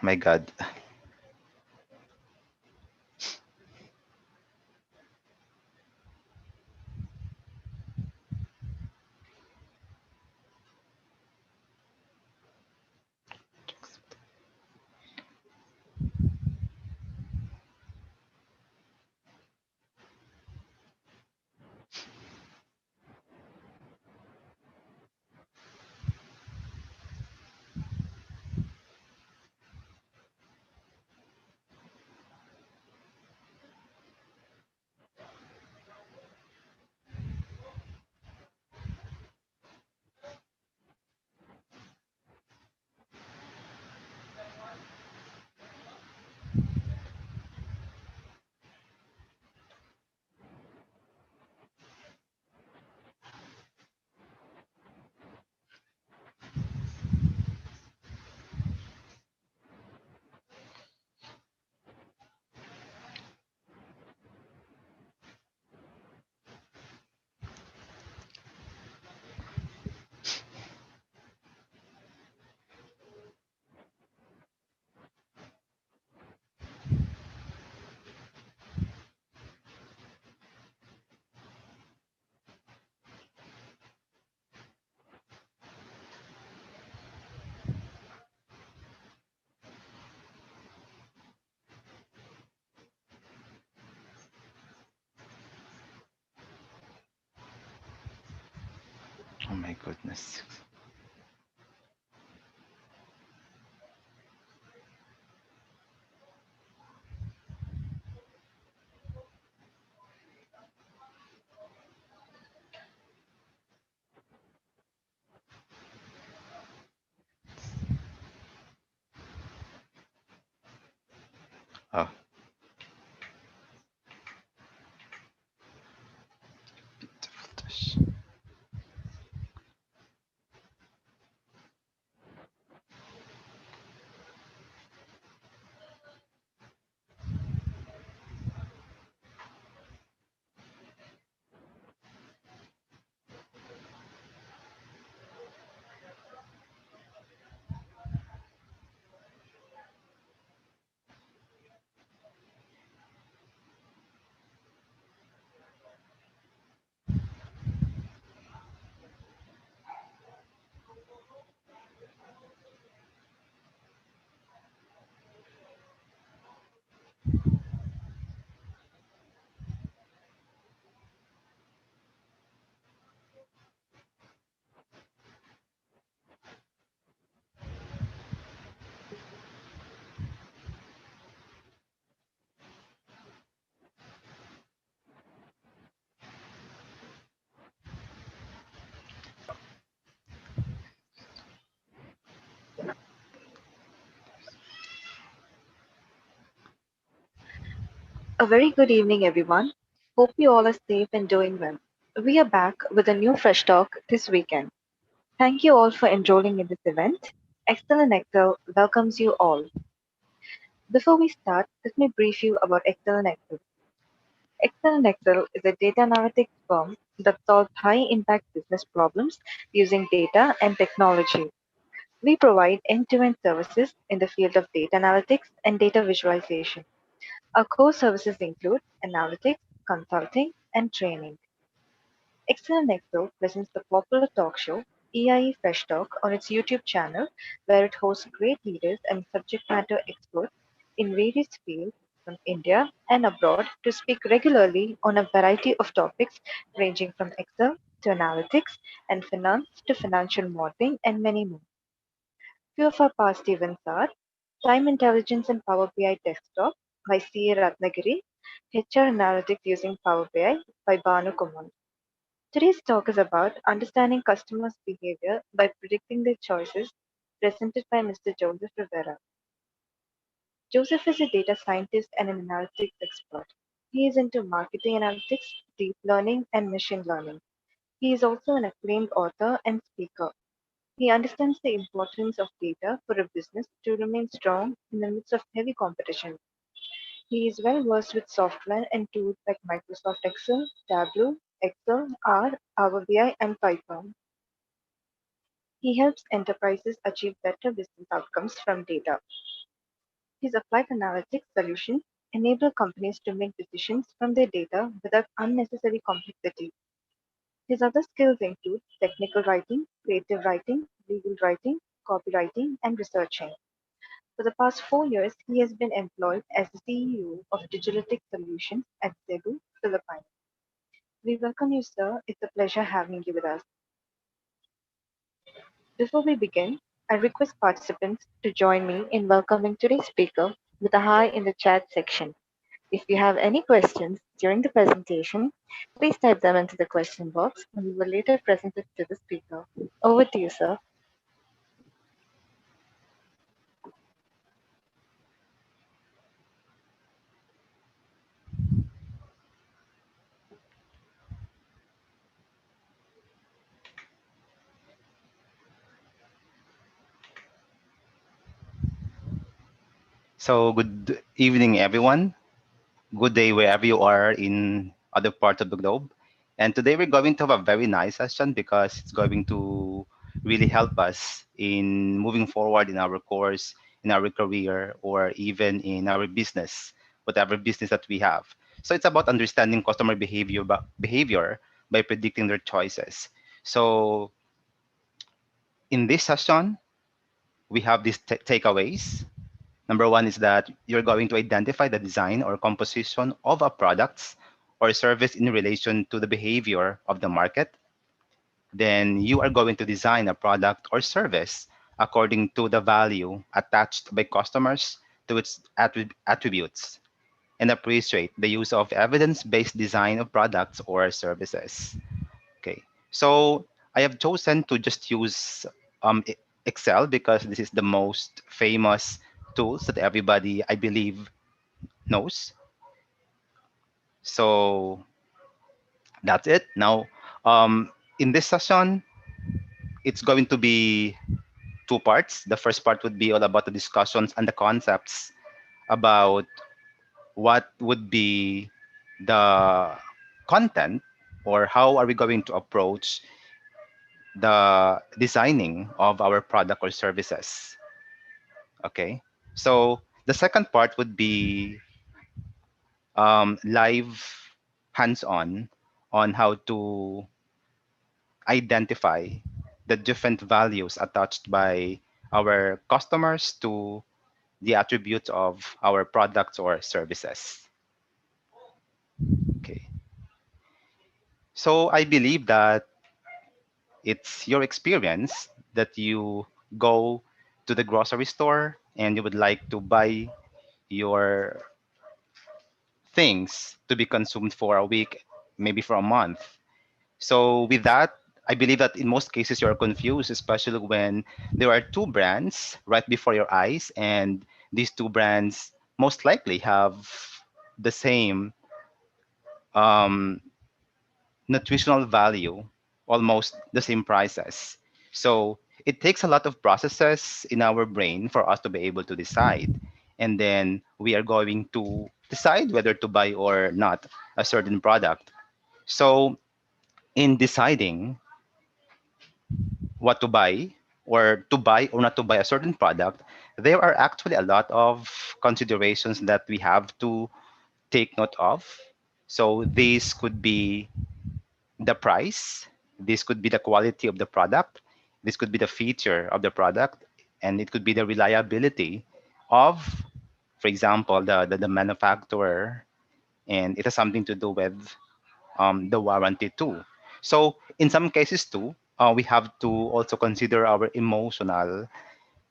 My God. Oh my goodness. Oh, beautiful dish. A very good evening, everyone. Hope you all are safe and doing well. We are back with a new Fresh Talk this weekend. Thank you all for enrolling in this event. Excel and Excel welcomes you all. Before we start, let me brief you about Excel and Excel. Excel and Excel is a data analytics firm that solves high impact business problems using data and technology. We provide end to end services in the field of data analytics and data visualization. Our core services include analytics, consulting, and training. Excel Excel presents the popular talk show EIE Fresh Talk on its YouTube channel, where it hosts great leaders and subject matter experts in various fields from India and abroad to speak regularly on a variety of topics ranging from Excel to analytics and finance to financial modeling and many more. Few of our past events are Time Intelligence and Power BI Desktop by CA Ratnagiri, HR Analytics using Power BI by Banu Kumar. Today's talk is about understanding customers' behavior by predicting their choices, presented by Mr. Joseph Rivera. Joseph is a data scientist and an analytics expert. He is into marketing analytics, deep learning, and machine learning. He is also an acclaimed author and speaker. He understands the importance of data for a business to remain strong in the midst of heavy competition. He is well versed with software and tools like Microsoft Excel, Tableau, Excel, R, Power BI, and Python. He helps enterprises achieve better business outcomes from data. His applied analytics solutions enable companies to make decisions from their data without unnecessary complexity. His other skills include technical writing, creative writing, legal writing, copywriting, and researching. For the past 4 years, he has been employed as the CEO of Digilitiks Solutions at Cebu, Philippines. We welcome you, sir. It's a pleasure having you with us. Before we begin, I request participants to join me in welcoming today's speaker with a hi in the chat section. If you have any questions during the presentation, please type them into the question box and we will later present it to the speaker. Over to you, sir. So good evening, everyone. Good day wherever you are in other parts of the globe. And today we're going to have a very nice session because it's going to really help us in moving forward in our course, in our career, or even in our business, whatever business that we have. So it's about understanding customer behavior by predicting their choices. So in this session, we have these takeaways. Number one is that you're going to identify the design or composition of a product or service in relation to the behavior of the market. Then you are going to design a product or service according to the value attached by customers to its attributes and appreciate the use of evidence-based design of products or services. Okay, so I have chosen to just use Excel because this is the most famous tools that everybody, I believe, knows. So that's it. Now, in this session, it's going to be two parts. The first part would be all about the discussions and the concepts about what would be the content or how are we going to approach the designing of our product or services. Okay. So the second part would be live hands-on on how to identify the different values attached by our customers to the attributes of our products or services. Okay. So I believe that it's your experience that you go to the grocery store and you would like to buy your things to be consumed for a week, maybe for a month. So with that, I believe that in most cases you're confused, especially when there are two brands right before your eyes, and these two brands most likely have the same um, nutritional value, almost the same prices. So it takes a lot of processes in our brain for us to be able to decide. And then we are going to decide whether to buy or not a certain product. So in deciding what to buy or to buy or not to buy a certain product, there are actually a lot of considerations that we have to take note of. So these could be the price, this could be the quality of the product, this could be the feature of the product, and it could be the reliability of, for example, the manufacturer, and it has something to do with the warranty too. So in some cases too, we have to also consider our emotional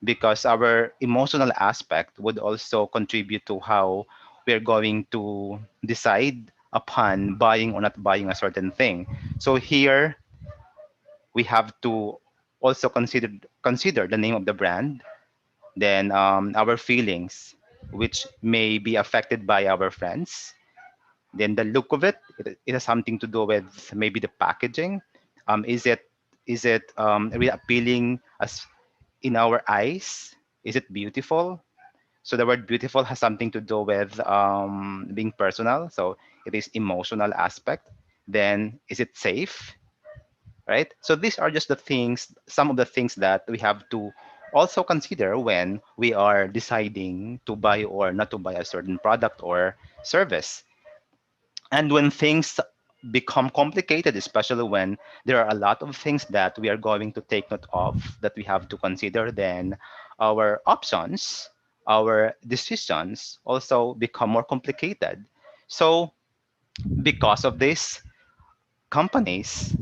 because our emotional aspect would also contribute to how we're going to decide upon buying or not buying a certain thing. So here we have to also consider the name of the brand, then our feelings, which may be affected by our friends, then the look of it has something to do with maybe the packaging. Is it really appealing as in our eyes? Is it beautiful? So the word beautiful has something to do with being personal. So it is emotional aspect. Then is it safe? Right? So these are just the things, some of the things that we have to also consider when we are deciding to buy or not to buy a certain product or service. And when things become complicated, especially when there are a lot of things that we are going to take note of that we have to consider, then our options, our decisions also become more complicated. So because of this, companies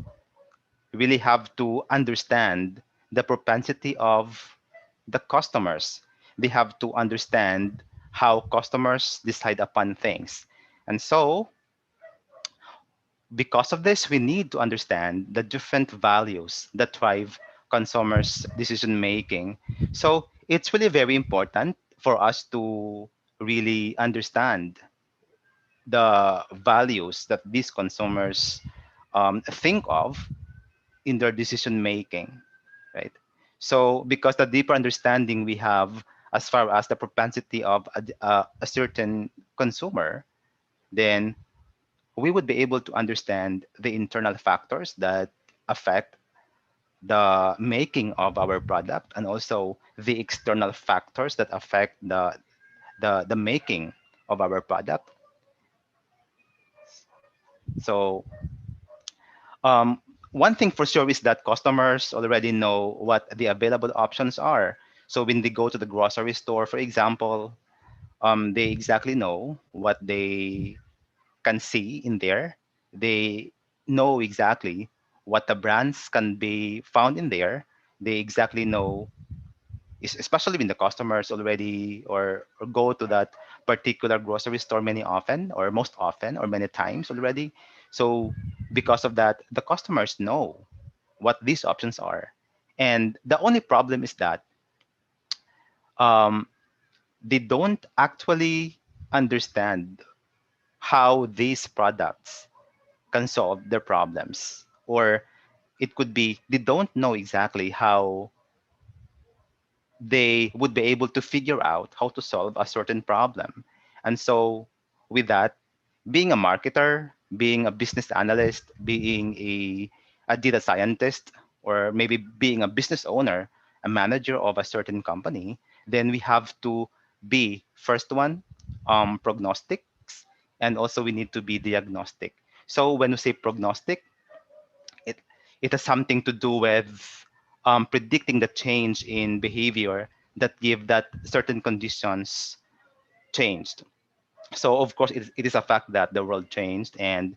really have to understand the propensity of the customers. They have to understand how customers decide upon things. And so, because of this, we need to understand the different values that drive consumers' decision making. So, it's really very important for us to really understand the values that these consumers think of in their decision making, right? So, because the deeper understanding we have as far as the propensity of a certain consumer, then we would be able to understand the internal factors that affect the making of our product and also the external factors that affect the making of our product. So Um, one thing for sure is that customers already know what the available options are. So when they go to the grocery store, for example, they exactly know what they can see in there. They know exactly what the brands can be found in there. They exactly know, especially when the customers already or go to that particular grocery store many often or most often or many times already. So because of that, the customers know what these options are. And the only problem is that um, they don't actually understand how these products can solve their problems. Or it could be they don't know exactly how they would be able to figure out how to solve a certain problem. And so, with that, being a marketer, being a business analyst, being a data scientist, or maybe being a business owner, a manager of a certain company, then we have to be first one, prognostics, and also we need to be diagnostic. So when we say prognostic, it it has something to do with predicting the change in behavior that give that certain conditions changed. So of course it is a fact that the world changed and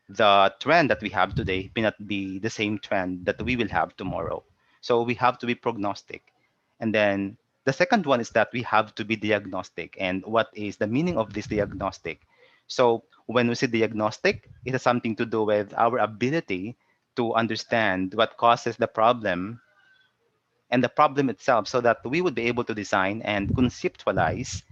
the trend that we have today may not be the same trend that we will have tomorrow. So we have to be prognostic. And then the second one is that we have to be diagnostic. And what is the meaning of this diagnostic? So when we say diagnostic, it has something to do with our ability to understand what causes the problem and the problem itself so that we would be able to design and conceptualize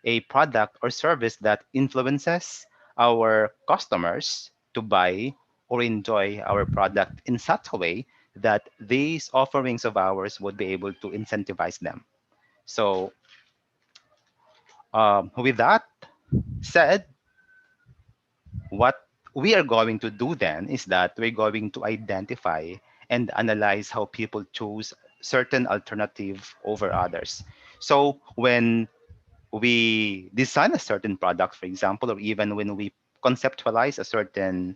a product or service that influences our customers to buy or enjoy our product in such a way that these offerings of ours would be able to incentivize them. So, with that said, what we are going to do then is that we're going to identify and analyze how people choose certain alternative over others. So when we design a certain product, for example, or even when we conceptualize a certain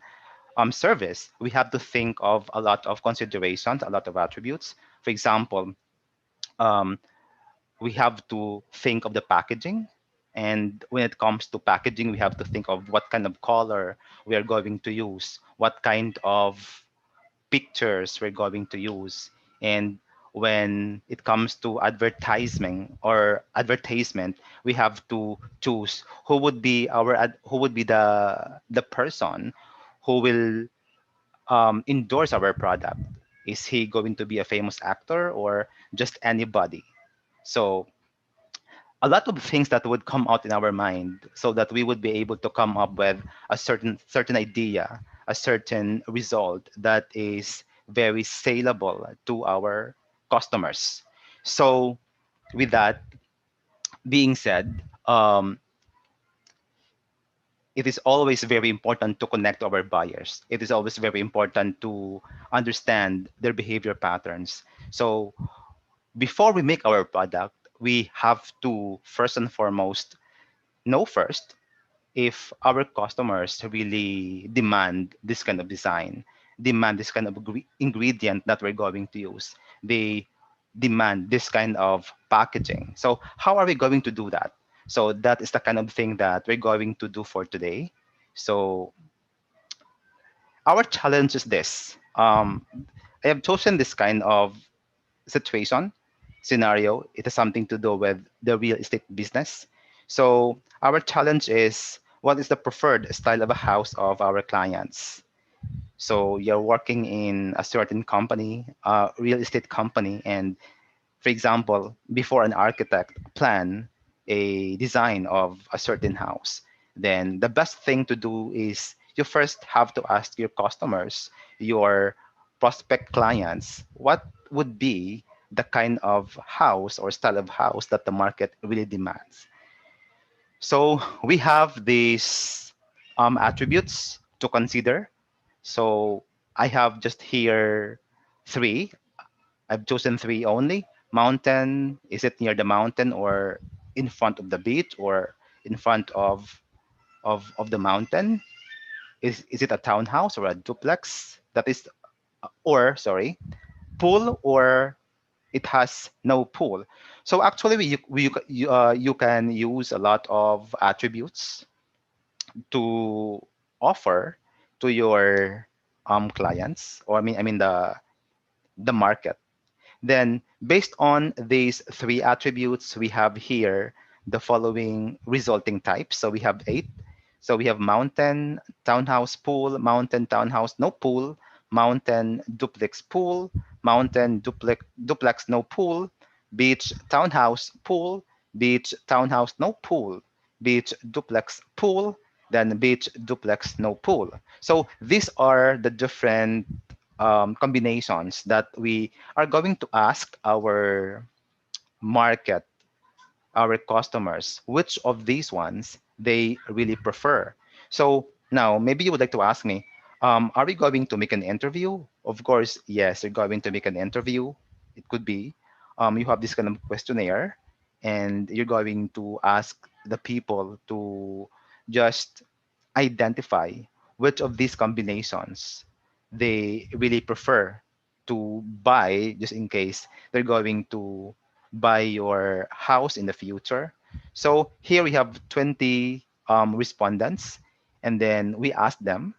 service, we have to think of a lot of considerations, a lot of attributes. For example, um, we have to think of the packaging. And when it comes to packaging, we have to think of what kind of color we are going to use, what kind of pictures we're going to use. And when it comes to advertisement, we have to choose who would be who would be the person who will endorse our product. Is he going to be a famous actor or just anybody? So a lot of things that would come out in our mind so that we would be able to come up with a certain idea, a certain result that is very saleable to our customers. So with that being said, it is always very important to connect to our buyers. It is always very important to understand their behavior patterns. So before we make our product, we have to first and foremost know first if our customers really demand this kind of design, demand this kind of ingredient that we're going to use. They demand this kind of packaging. So how are we going to do that? So that is the kind of thing that we're going to do for today. So our challenge is this. I have chosen this kind of situation, scenario. It has something to do with the real estate business. So our challenge is what is the preferred style of a house of our clients. So you're working in a certain company, a real estate company, and for example, before an architect plan a design of a certain house, then the best thing to do is you first have to ask your customers, your prospect clients, what would be the kind of house or style of house that the market really demands. So we have these attributes to consider. So I have just here three. I've chosen three only. Mountain, is it near the mountain or in front of the beach or in front of the mountain? Is it a townhouse or a duplex? That is, or sorry, pool or it has no pool. So actually, you can use a lot of attributes to offer to your clients, or I mean the market. Then, based on these three attributes, we have here the following resulting types. So we have eight. So we have mountain, townhouse, pool, mountain, townhouse, no pool, mountain, duplex, pool, mountain, duplex, no pool, beach, townhouse, pool, beach, townhouse, no pool, beach, duplex, pool, then beach, duplex, no pool. So these are the different combinations that we are going to ask our market, our customers, which of these ones they really prefer. So now maybe you would like to ask me, are we going to make an interview? Of course, yes, you're going to make an interview. It could be. You have this kind of questionnaire, and you're going to ask the people to just identify which of these combinations they really prefer to buy, just in case they're going to buy your house in the future. So here we have 20 respondents, and then we ask them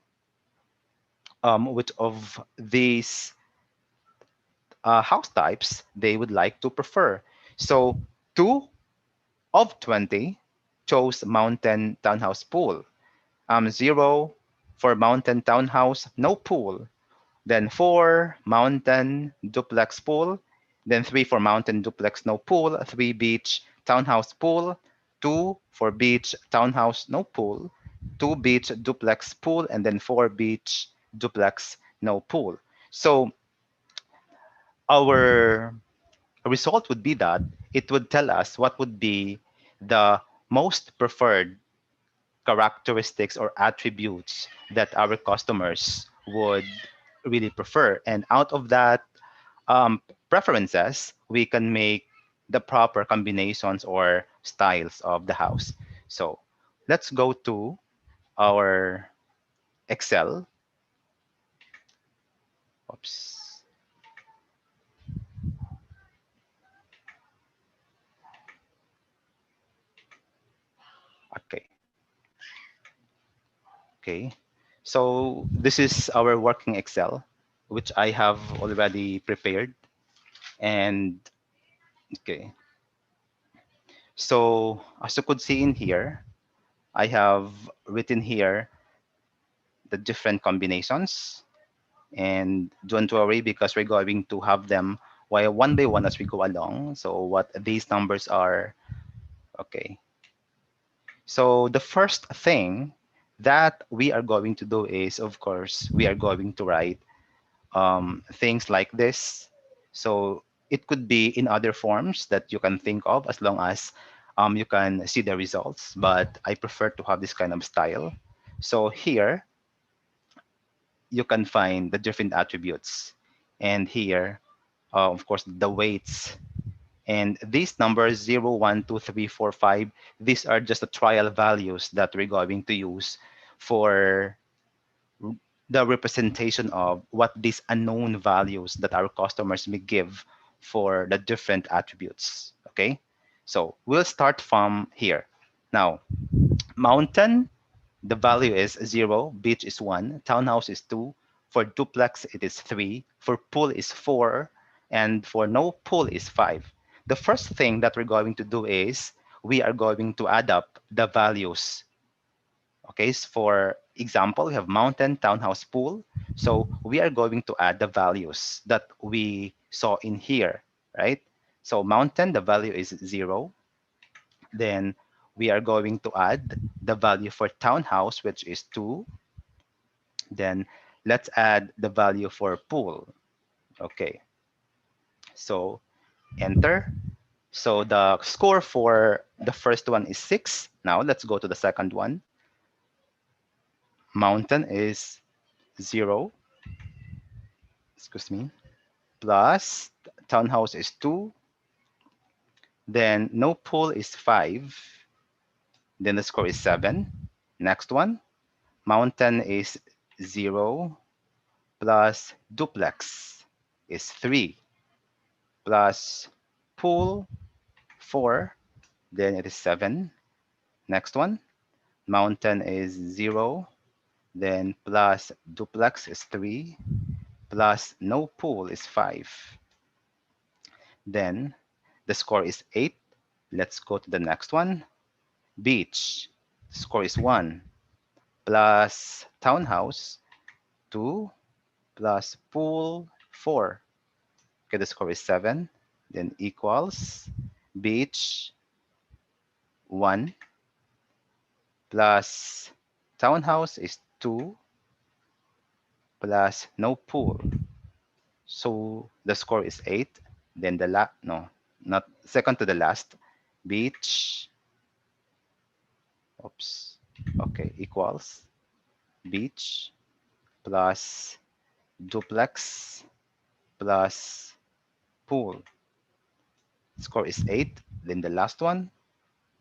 which of these house types they would like to prefer. So 2 of 20 chose mountain townhouse pool. 0 for mountain townhouse, no pool. Then 4 mountain duplex pool. Then 3 for mountain duplex, no pool. 3 beach townhouse pool. 2 for beach townhouse, no pool. 2 beach duplex pool. And then 4 beach duplex, no pool. So our result would be that it would tell us what would be the most preferred characteristics or attributes that our customers would really prefer. And out of that preferences, we can make the proper combinations or styles of the house. So let's go to our Excel. Oops. Okay. Okay. So this is our working Excel, which I have already prepared. And okay. So as you could see in here, I have written here the different combinations, and don't worry because we're going to have them one by one as we go along. So what these numbers are, okay. So the first thing that we are going to do is, of course, we are going to write things like this. So it could be in other forms that you can think of as long as you can see the results, but I prefer to have this kind of style. So here, you can find the different attributes. And here, of course, the weights. And these numbers 0, 1, 2, 3, 4, 5, these are just the trial values that we're going to use for the representation of what these unknown values that our customers may give for the different attributes. Okay, so we'll start from here. Now, mountain, the value is 0, beach is 1, townhouse is 2, for duplex it is 3, for pool is 4, and for no pool is 5. The first thing that we're going to do is we are going to add up the values. Okay, so for example, we have mountain, townhouse, pool. So we are going to add the values that we saw in here, right? So mountain, the value is 0. Then we are going to add the value for townhouse, which is 2. Then let's add the value for pool. Okay, so enter. So the score for the first one is 6. Now let's go to the second one. Mountain is 0, excuse me, plus townhouse is 2. Then no pool is 5. Then the score is 7. Next one, mountain is 0 plus duplex is 3 plus pool 4. Then it is 7. Next one, mountain is 0. Then plus duplex is 3 plus no pool is 5. Then the score is 8. Let's go to the next one. Beach. Score is 1 plus townhouse 2 plus pool 4. Okay, the score is 7. Then equals beach 1 plus townhouse is 2 plus no pool. So the score is 8. Then the no, not second to the last, beach, oops, okay, equals beach plus duplex plus pool. Score is 8. Then the last one,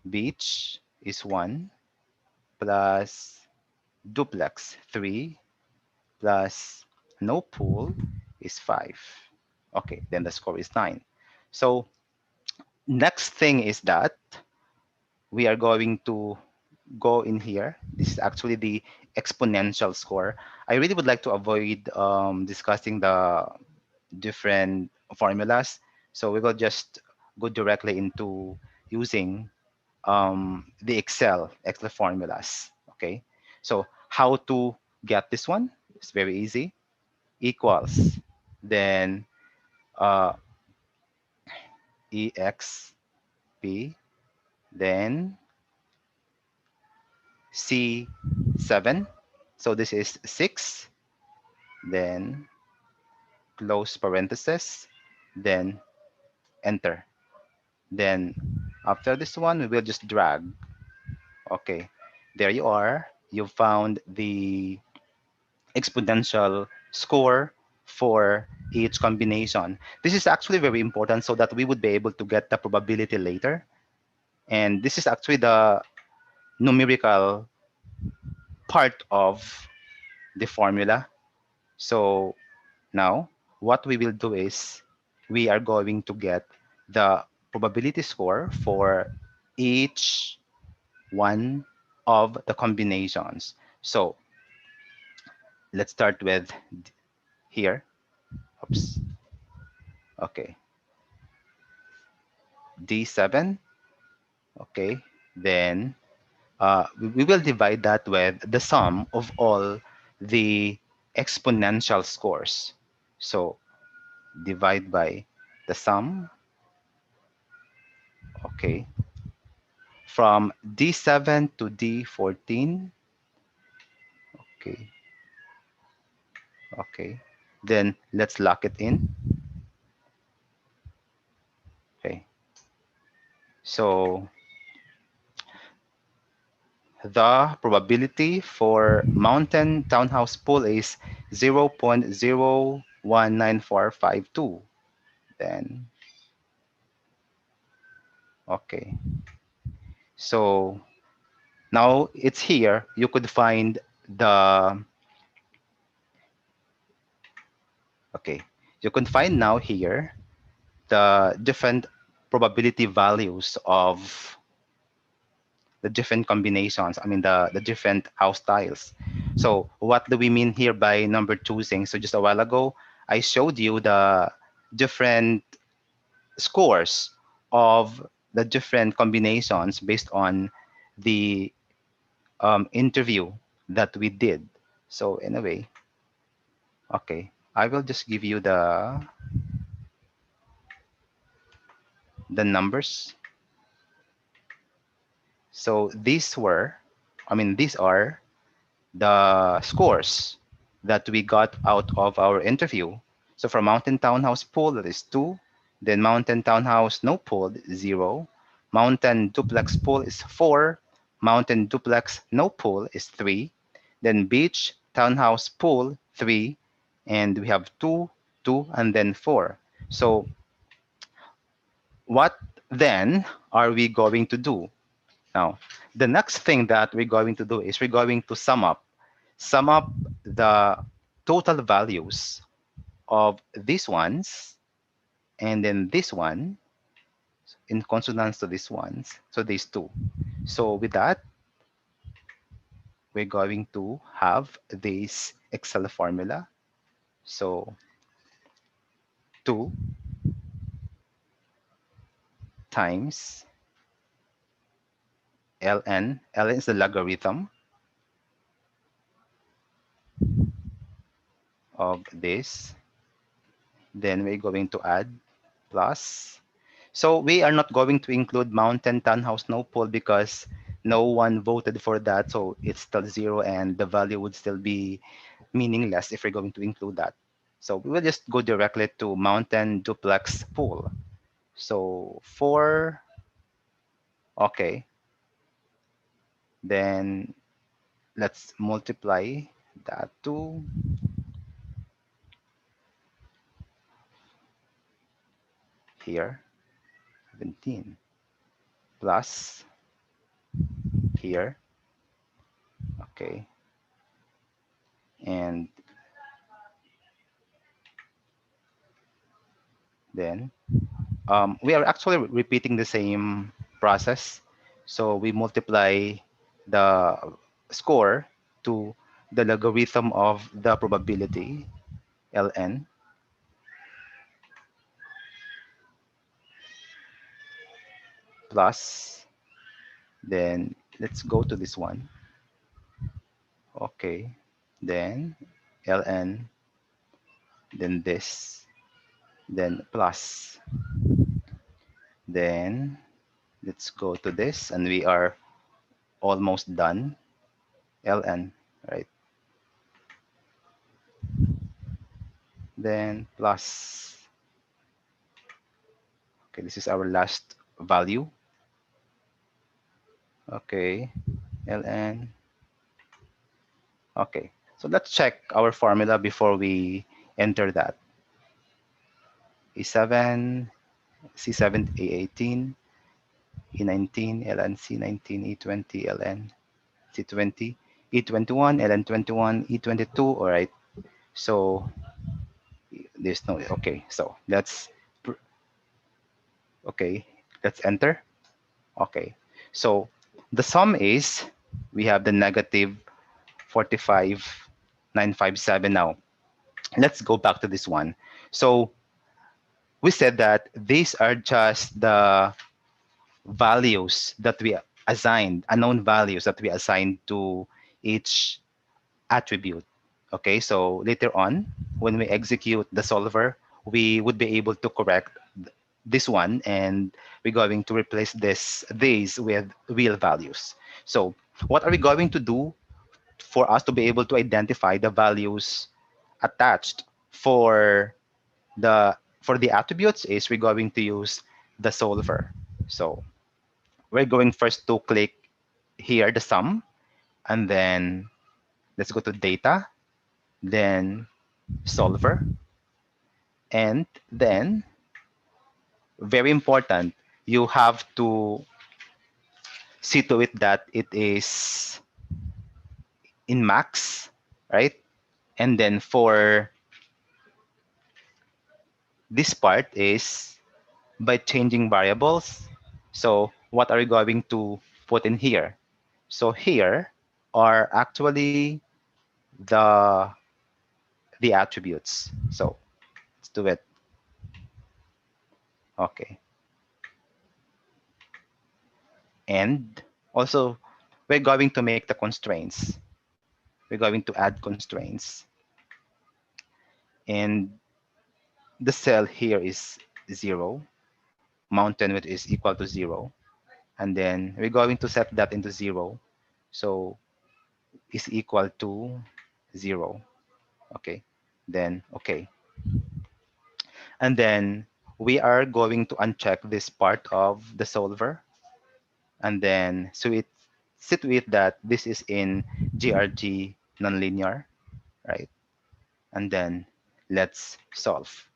beach is 1 plus duplex 3 plus no pool is 5. Okay, then the score is 9. So next thing is that we are going to go in here. This is actually the exponential score. I really would like to avoid discussing the different formulas. So we will just go directly into using the Excel formulas. Okay. So how to get this one? It's very easy. Equals, then uh, exp, then C7. So this is 6, then close parenthesis, then enter. Then after this one, we will just drag. Okay, there you are. You found the exponential score for each combination. This is actually very important so that we would be able to get the probability later. And this is actually the numerical part of the formula. So now what we will do is we are going to get the probability score for each one of the combinations. So let's start with here. Oops. Okay. D7. Okay. Then we will divide that with the sum of all the exponential scores. So divide by the sum. Okay. From D7 to D14. Okay. Okay. Then let's lock it in. Okay. So the probability for mountain townhouse pool is 0.019452. Then Okay. So now it's here. You could find the, okay. You can find now here the different probability values of the different combinations. I mean, the different house styles. So what do we mean here by number choosing? So just a while ago, I showed you the different scores of the different combinations based on the interview that we did. So anyway, okay, I will just give you the numbers. So these are the scores that we got out of our interview. So for Mountain Townhouse pool, that is 2. Then Mountain Townhouse no pool, 0. Mountain Duplex pool is 4. Mountain Duplex no pool is 3. Then Beach Townhouse pool, 3. And we have 2, 2, and then 4. So what then are we going to do? Now, the next thing that we're going to do is we're going to sum up the total values of these ones and then this one in consonance to these ones. So these two. So with that, we're going to have this Excel formula. So 2 times ln. Ln is the logarithm of this. Then we're going to add plus. So we are not going to include Mountain Townhouse No Pool because no one voted for that. So it's still 0 and the value would still be meaningless if we're going to include that. So we will just go directly to Mountain Duplex Pool. So 4, okay. Then let's multiply that to here, 17 plus here, okay. And then we are actually repeating the same process. So we multiply the score to the logarithm of the probability, ln, plus, then let's go to this one. Okay, then ln, then this, then plus. Then let's go to this, and we are almost done. ln, right? Then plus. Okay, this is our last value. Okay, ln. Okay, so let's check our formula before we enter that. E7, C7, A18, E19, ln C19, E20, ln C20, E21, ln 21, E22. All right, so there's no, okay, so okay, let's enter. Okay, so the sum is we have the negative 45,957 now. Let's go back to this one. So we said that these are just the values that we assigned, unknown values that we assigned to each attribute. Okay, so later on, when we execute the solver, we would be able to correct this one, and we're going to replace these with real values. So what are we going to do for us to be able to identify the values attached for the attributes is we're going to use the solver. So we're going first to click here the sum, and then let's go to data, then solver, and then very important, you have to see to it that it is in max, right? And then for this part is by changing variables. So what are you going to put in here? So here are actually the the attributes. So let's do it. Okay. And also we're going to make the constraints. We're going to add constraints. And the cell here is 0, mountain which is equal to 0. And then we're going to set that into 0. So is equal to 0. Okay. Then okay. And then we are going to uncheck this part of the solver. And then so it sit with that this is in GRG nonlinear, right? And then let's solve.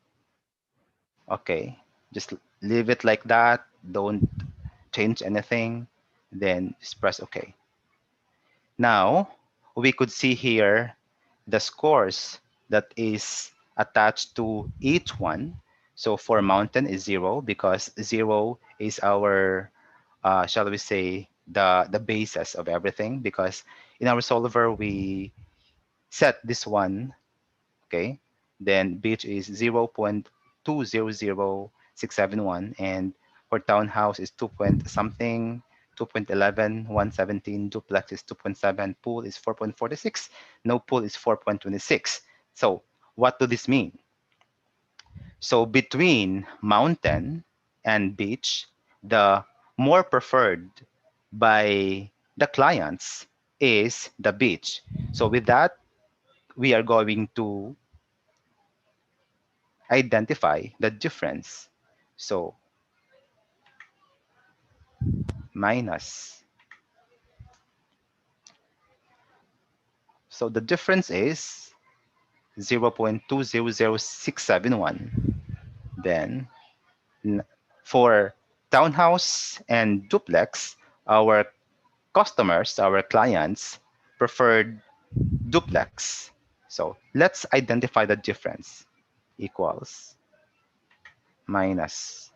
Okay. Just leave it like that. Don't change anything. Then just press OK. Now we could see here the scores that is attached to each one. So for mountain is 0 because 0 is our, shall we say, the basis of everything. Because in our solver we set this one, okay? Then beach is 0.200671, and for townhouse is 2 point something, 2.11, 117, duplex is 2.7, pool is 4.46, no pool is 4.26. So what do this mean? So between mountain and beach, the more preferred by the clients is the beach. So with that, we are going to identify the difference. So minus. So the difference is 0.200671. Then for townhouse and duplex, our customers, our clients preferred duplex. So let's identify the difference. Equals minus.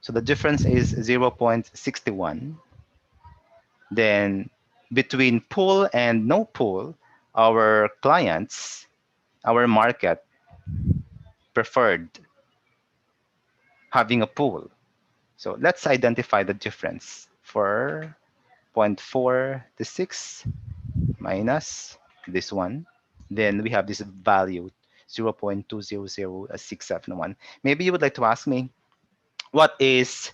So the difference is 0.61. Then between pool and no pool, our clients, our market preferred having a pool. So let's identify the difference for 0.4 to 6 minus this one. Then we have this value 0.200671. Maybe you would like to ask me, what is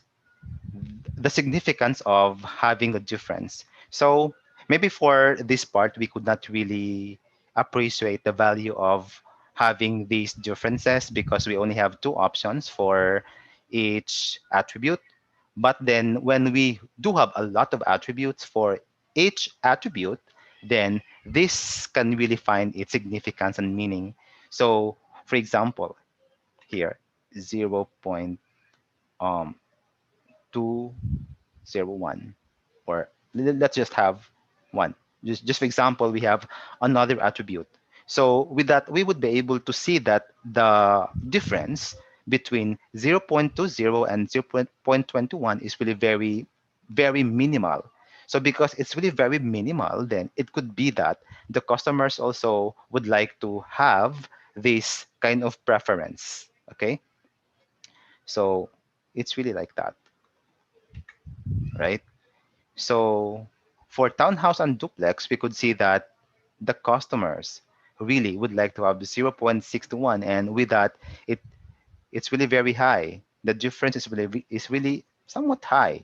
the significance of having a difference? So maybe for this part, we could not really appreciate the value of having these differences because we only have two options for each attribute. But then when we do have a lot of attributes for each attribute, then this can really find its significance and meaning. So for example, here, 0.201, or let's just have one. Just for example, we have another attribute. So with that, we would be able to see that the difference between 0.20 and 0.21 is really very, very minimal. So because it's really very minimal, then it could be that the customers also would like to have this kind of preference. Okay. So it's really like that, right? So for townhouse and duplex, we could see that the customers really would like to have 0.6 to 1, and with that, it's really very high. The difference is really somewhat high.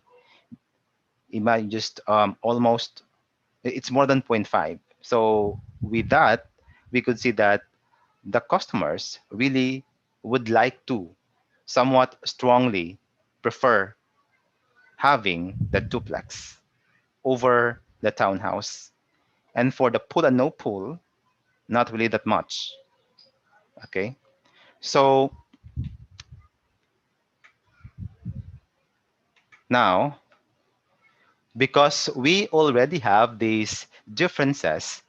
It might just almost, it's more than zero point 0.5. So with that, we could see that the customers really would like to somewhat strongly prefer having the duplex over the townhouse. And for the pool and no pool, not really that much. Okay. So Now, because we already have these differences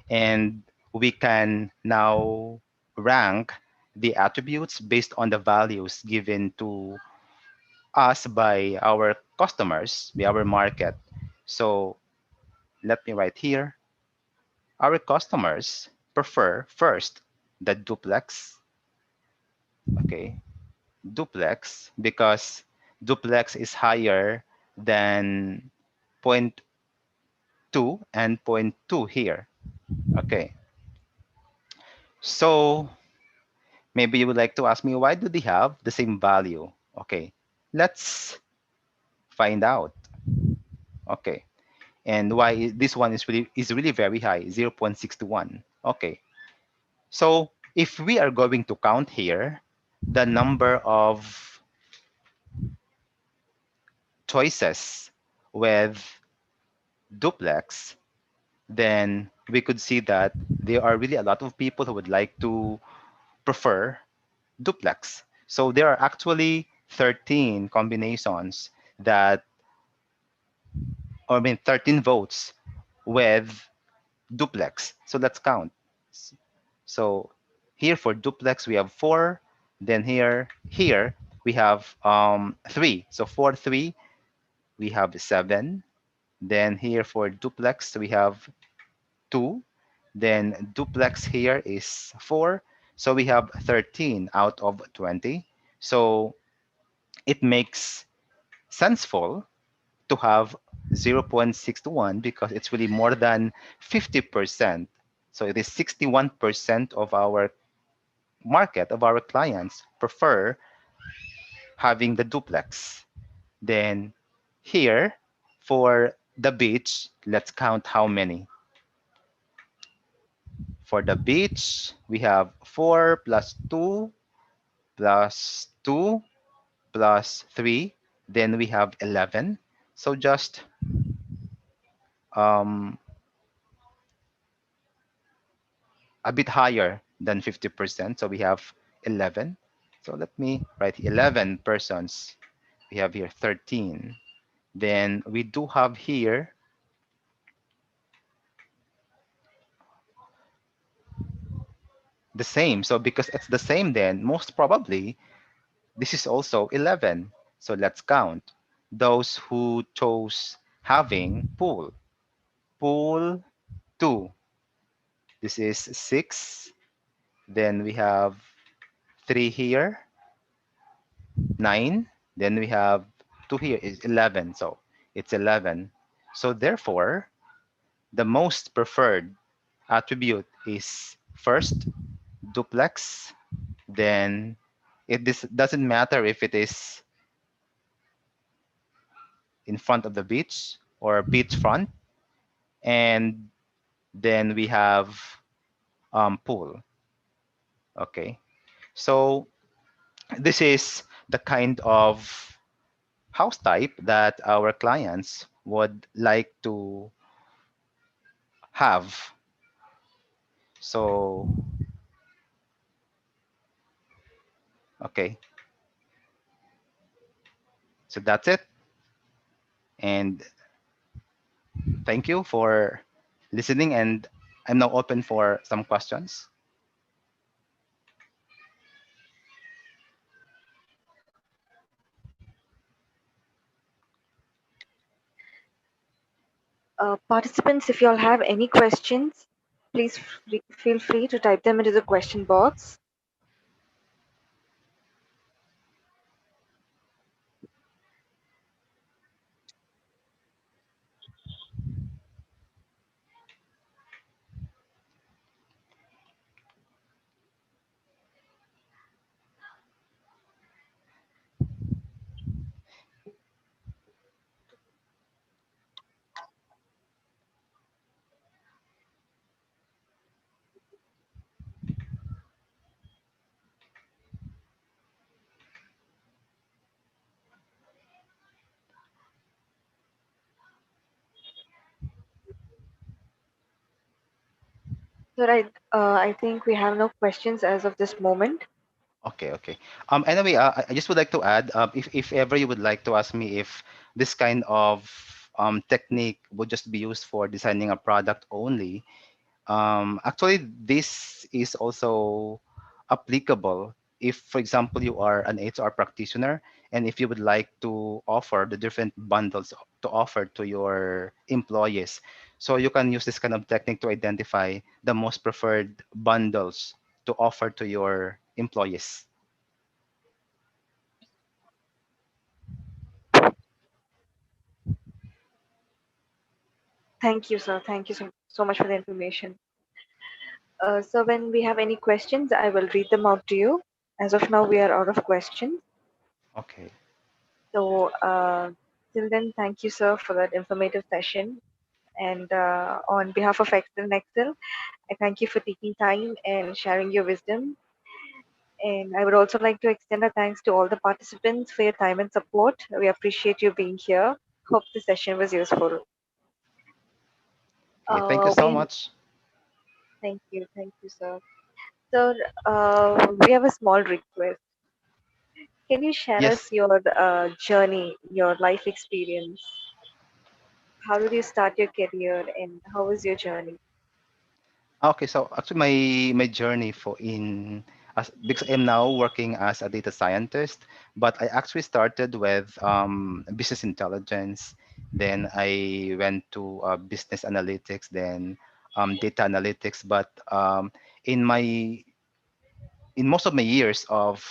and we can now rank the attributes based on the values given to us by our customers, by our market. So let me write here. Our customers prefer first the duplex, okay, duplex because duplex is higher than point 0.2 and point 0.2 here. Okay, so maybe you would like to ask me why do they have the same value? Okay, let's find out. Okay, and why this one is really very high, 0.61. Okay, so if we are going to count here the number of choices with duplex, then we could see that there are really a lot of people who would like to prefer duplex. So there are actually 13 combinations that, or I mean 13 votes with duplex. So let's count. So here for duplex we have 4, then here we have 3. So for 3 we have 7. Then here for duplex we have 2. Then duplex here is 4. So we have 13 out of 20. So it makes senseful to have 0.6 to 1 because it's really more than 50%. So it is 61% of our market, of our clients, prefer having the duplex. Then here for the beach, let's count how many. For the beach, we have 4 plus 2 plus 2 plus 3. Then we have 11. So just um, a bit higher than 50%. So we have 11. So let me write 11 persons. We have here 13. Then we do have here the same. So because it's the same, then most probably this is also 11. So let's count those who chose having pool. Pool 2. This is 6. Then we have 3 here, 9. Then we have 2 here is 11. So it's 11. So therefore, the most preferred attribute is first duplex. Then this doesn't matter if it is in front of the beach or beach front. And then we have pool. Okay. So this is the kind of house type that our clients would like to have. So, okay, so that's it. And thank you for listening. And I'm now open for some questions. Participants, if you all have any questions, please feel free to type them into the question box. So, right, I think we have no questions as of this moment. Okay, okay. Anyway, I just would like to add, if ever you would like to ask me if this kind of technique would just be used for designing a product only, actually, this is also applicable if, for example, you are an HR practitioner and if you would like to offer the different bundles to offer to your employees. So you can use this kind of technique to identify the most preferred bundles to offer to your employees. Thank you, sir. Thank you so much for the information. So when we have any questions, I will read them out to you. As of now, we are out of questions. Okay. So till then, thank you, sir, for that informative session. And on behalf of Excel and Excel, I thank you for taking time and sharing your wisdom. And I would also like to extend our thanks to all the participants for your time and support. We appreciate you being here. Hope the session was useful. Okay. Thank you so We much. thank you, sir. So we have a small request. Can you share Yes. us your journey, your life experience? How did you start your career, and how was your journey? Okay, so actually my journey for in as because I'm now working as a data scientist, but I actually started with business intelligence. Then I went to business analytics, then data analytics. But in my in most of my years of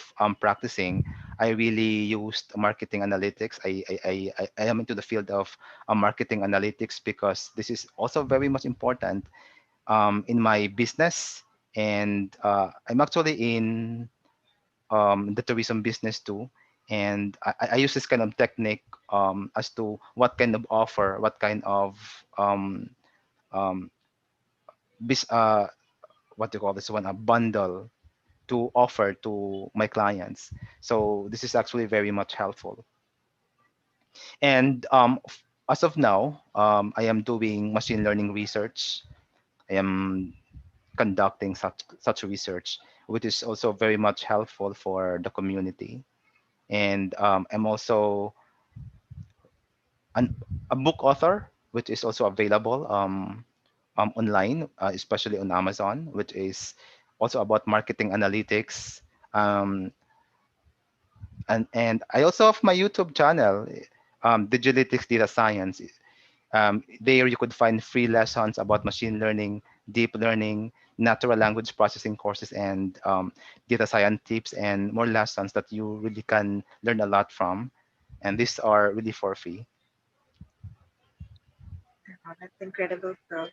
practicing, I really used marketing analytics. I am into the field of marketing analytics because this is also very much important in my business, and I'm actually in the tourism business too. And I use this kind of technique as to what kind of offer, what kind of um, bis- uh, what do you call this one, a bundle to offer to my clients. So this is actually very much helpful. And as of now, I am doing machine learning research. I am conducting such research, which is also very much helpful for the community. And I'm also an, a book author, which is also available online, especially on Amazon, which is also about marketing analytics. Um, and I also have my YouTube channel, Digilitiks Data Science. There you could find free lessons about machine learning, deep learning, natural language processing courses, and data science tips, and more lessons that you really can learn a lot from. And these are really for free. Oh, that's incredible, sir.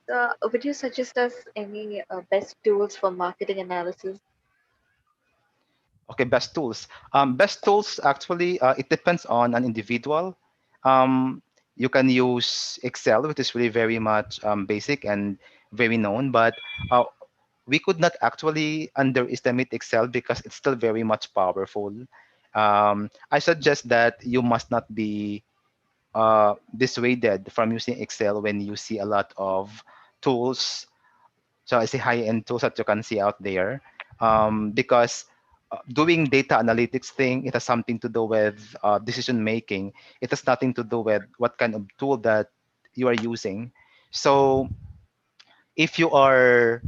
So would you suggest us any best tools for marketing analysis? Okay, best tools. Best tools actually it depends on an individual. Um, you can use Excel, which is really very much basic and very known, but we could not actually underestimate Excel because it's still very much powerful. I suggest that you must not be dissuaded from using Excel when you see a lot of tools. So I say high-end tools that you can see out there, because doing data analytics thing, it has something to do with decision making. It has nothing to do with what kind of tool that you are using. So if you are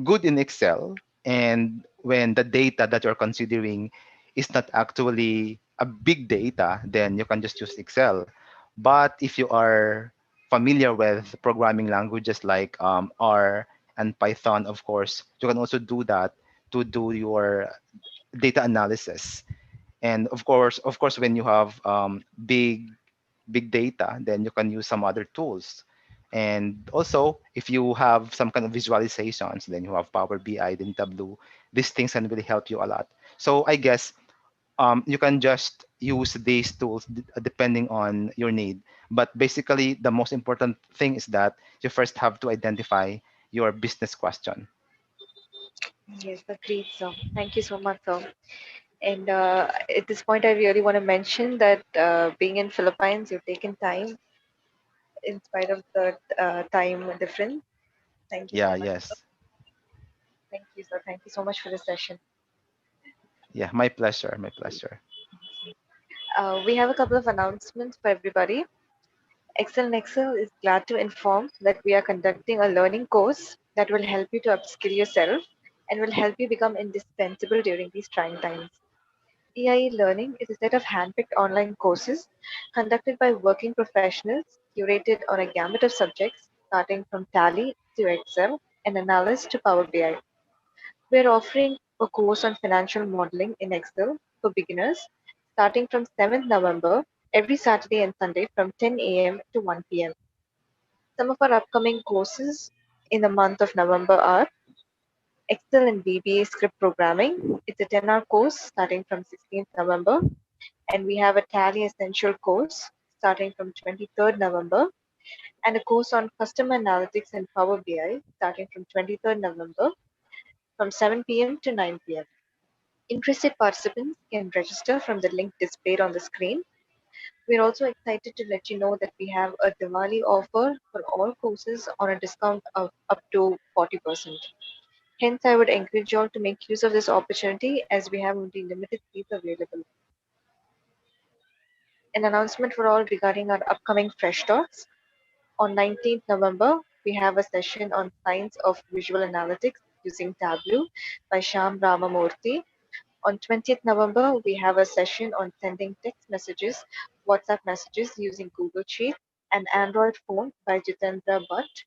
good in Excel, and when the data that you're considering is not actually a big data, then you can just use Excel. But if you are familiar with programming languages like R and Python, of course, you can also do that to do your data analysis. And of course, when you have big data, then you can use some other tools. And also, if you have some kind of visualizations, then you have Power BI, then Tableau. These things can really help you a lot. So I guess you can just use these tools depending on your need. But basically, the most important thing is that you first have to identify your business question. Yes, agreed, sir. Thank you so much, sir. And at this point, I really want to mention that being in Philippines, you've taken time in spite of the time difference. Thank you so Yeah, much. yes. Thank you, sir. Thank you so much for the session. Yeah, my pleasure. My pleasure. We have a couple of announcements for everybody. Excel and Excel is glad to inform that we are conducting a learning course that will help you to upskill yourself and will help you become indispensable during these trying times. EIE Learning is a set of handpicked online courses conducted by working professionals curated on a gamut of subjects starting from Tally to Excel and Analysis to Power BI. We're offering a course on financial modeling in Excel for beginners starting from 7th November every Saturday and Sunday from 10 a.m. to 1 p.m. Some of our upcoming courses in the month of November are Excel and VBA script programming. It's a 10-hour course starting from 16th November, and we have a Tally Essential course starting from 23rd November, and a course on customer analytics and Power BI starting from 23rd November from 7 p.m. to 9 p.m. Interested participants can register from the link displayed on the screen. We're also excited to let you know that we have a Diwali offer for all courses on a discount of up to 40%. Hence, I would encourage you all to make use of this opportunity as we have only limited seats available. An announcement for all regarding our upcoming Fresh Talks. On 19th November, we have a session on Science of Visual Analytics using Tableau by Shyam Ramamurthy. On 20th November, we have a session on sending text messages, WhatsApp messages using Google Sheets, and Android phone by Jitendra Bhatt.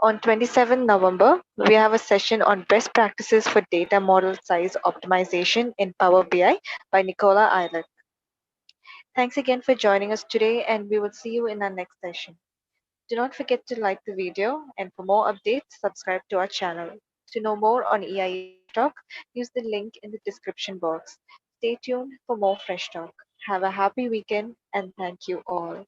On 27th November, we have a session on best practices for data model size optimization in Power BI by Nicola Eilert. Thanks again for joining us today, and we will see you in our next session. Do not forget to like the video, and for more updates, subscribe to our channel. To know more on EIE Fresh Talk, use the link in the description box. Stay tuned for more Fresh Talk. Have a happy weekend, and thank you all.